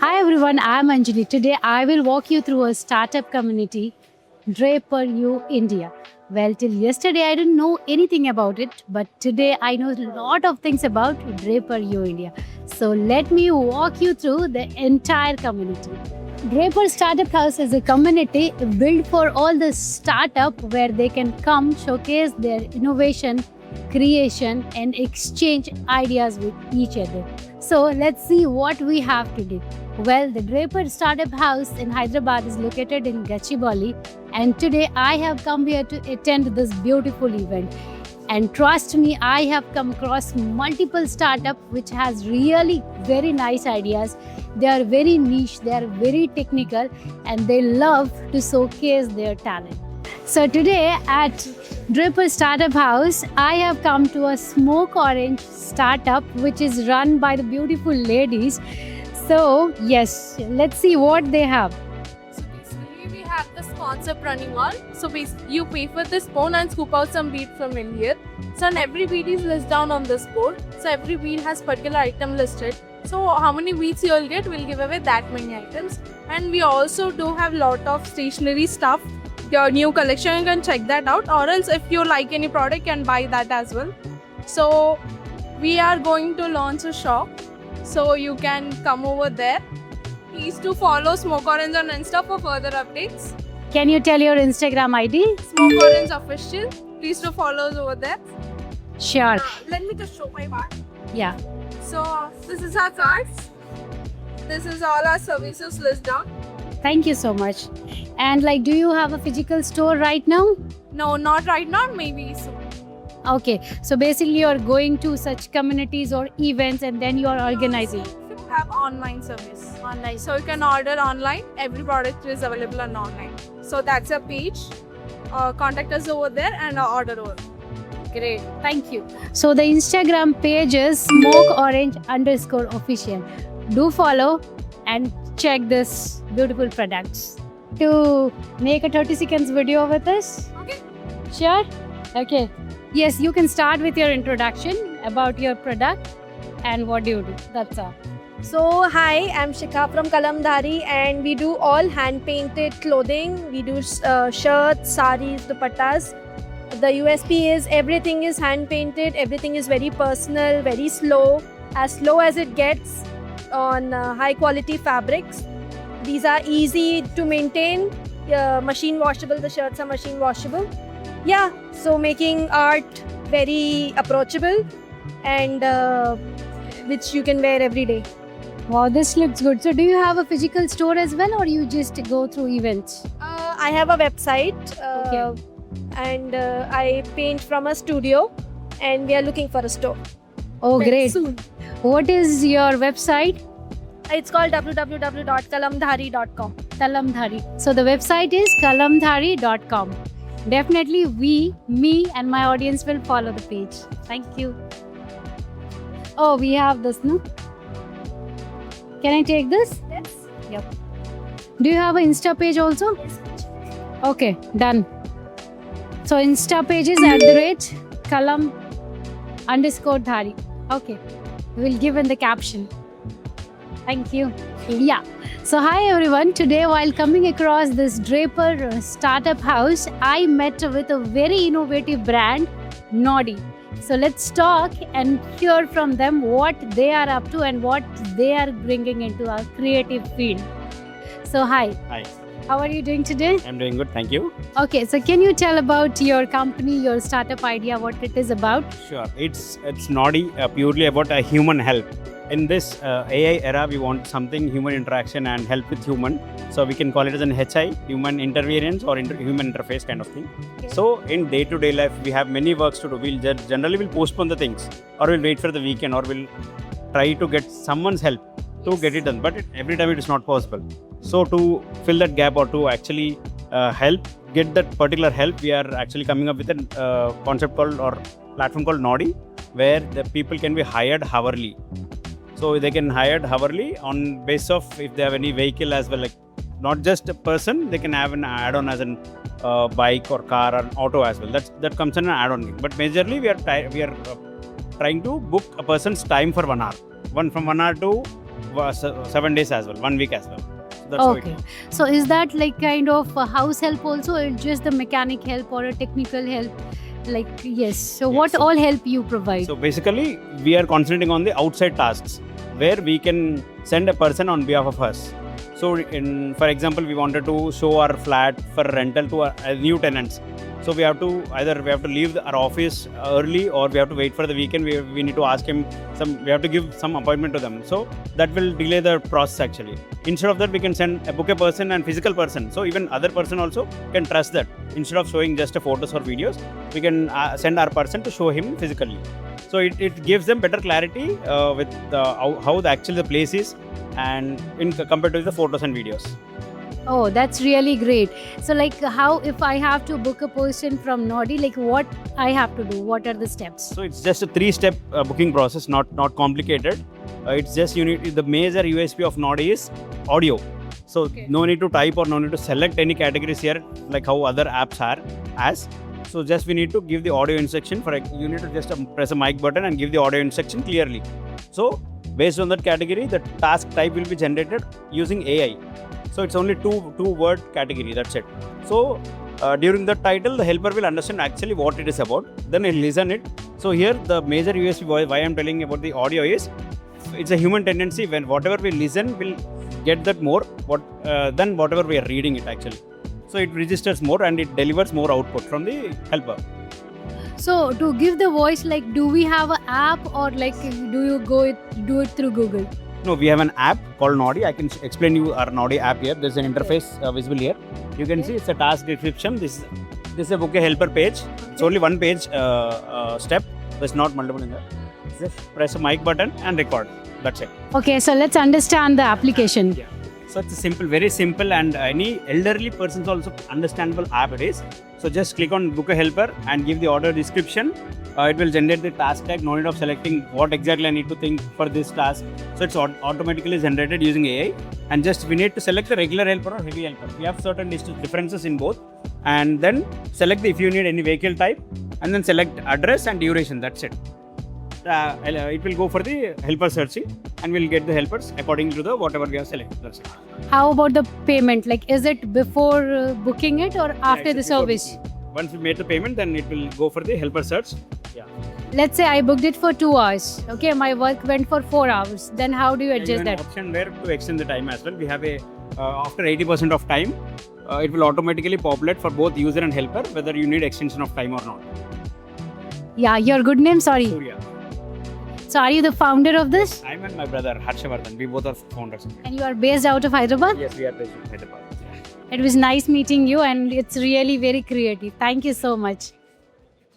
Hi everyone, I'm Anjali. Today I will walk you through a startup community, Draper U India. Well, till yesterday I didn't know anything about it, but today I know a lot of things about Draper U India. So let me walk you through the entire community. Draper Startup House is a community built for all the startup where they can come showcase their innovation, creation and exchange ideas with each other. So let's see what we have today. Well, the Draper Startup House in Hyderabad is located in Gachibowli, and today I have come here to attend this beautiful event. And trust me, I have come across multiple startups which has really very nice ideas. They are very niche, they are very technical, and they love to showcase their talent. So today at Draper Startup House, I have come to a Smoke Orange startup which is run by the beautiful ladies. So yes, let's see what they have. So basically we have this concept running on. So you pay for this phone and scoop out some bead from in here. So and every bead is listed down on this board. So every bead has particular item listed. So how many beads you'll get, we'll give away that many items. And we also do have lot of stationery stuff. Your new collection, you can check that out. Or else if you like any product, you can buy that as well. So we are going to launch a shop. So you can come over there. Please do follow Smoke Orange on Insta for further updates. Can you tell your Instagram ID? Smoke Orange Official. Please do follow us over there. Sure. Let me just show my card. Yeah. So this is our cards. This is all our services list down. Thank you so much. And like, do you have a physical store right now? No, not right now. Maybe soon. Okay. So basically, you're going to such communities or events, and then you're organizing. We have online service. Online. So you can order online. Every product is available on online. So that's a page. Contact us over there and order over. Great, thank you. So the Instagram page is smokeorange_official. Do follow and check this beautiful products. To make a 30 seconds video with us? Okay. Sure? Okay. Yes, you can start with your introduction about your product and what do you do. That's all. So hi, I'm Shikha from Kalamdhari and we do all hand painted clothing. We do shirts, saris, dupattas. The USP is everything is hand painted, everything is very personal, very slow as it gets on high quality fabrics. These are easy to maintain, machine washable, the shirts are machine washable. Yeah, so making art very approachable and which you can wear every day. Wow, this looks good. So do you have a physical store as well or you just go through events? I have a website. Okay. And I paint from a studio and we are looking for a store. Oh, Very great. soon. What is your website? It's called www.kalamdhari.com. Kalamdhari. So the website is kalamdhari.com. Definitely me and my audience will follow the page. Thank you. Oh, we have this, no? Can I take this? Yes. Yep. Do you have an Insta page also? Yes. Okay, done. So Insta page is @kalam_dhari. Okay, we'll give in the caption. Thank you. Yeah. So hi everyone. Today while coming across this Draper Startup House, I met with a very innovative brand, Noddy. So let's talk and hear from them what they are up to and what they are bringing into our creative field. So hi. Hi, How are you doing today? I'm doing good, thank you. Okay, so can you tell about your company, your startup idea, what it is about? Sure, it's Noddy, purely about a human help. In this AI era, we want something human interaction and help with human. So we can call it as an HI, human interference or human interface kind of thing. Okay. So in day-to-day life, we have many works to do. We'll generally postpone the things, or we'll wait for the weekend, or we'll try to get someone's help to get it done. But every time it is not possible. So to fill that gap or to actually get that particular help, we are actually coming up with a concept called or platform called Noddy, where the people can be hired hourly. So they can hired hourly on base of if they have any vehicle as well, like not just a person, they can have an add-on as an bike or car or auto as well. That comes in an add-on thing. But majorly we are trying to book a person's time for 1 hour. From 1 hour to 7 days as well, 1 week as well. So that's how it Okay. is. So is that like kind of a house help also, or just the mechanic help or a technical help? Like yes. So Yes, what so- all help you provide? So basically, we are concentrating on the outside tasks where we can send a person on behalf of us. So, for example, we wanted to show our flat for rental to our new tenants. So we have to leave our office early, or we have to wait for the weekend. We need to ask him we have to give some appointment to them. So that will delay the process actually. Instead of that, we can book a person and physical person. So even other person also can trust that. Instead of showing just photos or videos, we can send our person to show him physically. So it gives them better clarity with how the place is, and compared to the photos and videos. Oh, that's really great. So like how if I have to book a person from Nodi, like what I have to do? What are the steps? So it's just a 3-step booking process, not complicated. It's just the major USP of Nodi is audio. So Okay. no need to type or no need to select any categories here like how other apps are as. So just we need to give the audio instruction you need to just press a mic button and give the audio instruction clearly. So based on that category, the task type will be generated using AI. So it's only two word category, that's it. So during the title, the helper will understand actually what it is about. Then he'll listen it. So here the major USP why I'm telling about the audio is it's a human tendency. When whatever we listen, we'll get that more than whatever we are reading it actually. So it registers more and it delivers more output from the helper. So to give the voice, like do we have an app or like do you do it through Google? No, we have an app called Nodi. I can explain you our Nodi app here. There's an interface visible here. You can see it's a task description. This is a book a helper page. It's only one page step. There's not multiple in there. Just press a mic button and record. That's it. Okay, so let's understand the application. Yeah. So it's a very simple, and any elderly person's also understandable app it is. So just click on book a helper and give the order description. It will generate the task tag. No need of selecting what exactly I need to think for this task. So it's automatically generated using AI. And just we need to select the regular helper or heavy helper. We have certain differences in both. And then select if you need any vehicle type, and then select address and duration. That's it. It will go for the helper searching, and we'll get the helpers according to the whatever we have selected. That's it. How about the payment? Like is it before booking it or after Yeah, the it's before service? booking. Once we made the payment, then it will go for the helper search. Yeah. Let's say I booked it for 2 hours. Okay, my work went for 4 hours. Then how do you You adjust have that? an option where to extend the time as well. We have after 80% of time, it will automatically populate for both user and helper whether you need extension of time or not. Yeah, your good name, sorry. Surya. So are you the founder of this? I'm and my brother Harshavardhan. We both are founders. And you are based out of Hyderabad? Yes, we are based in Hyderabad. It was nice meeting you and it's really very creative. Thank you so much.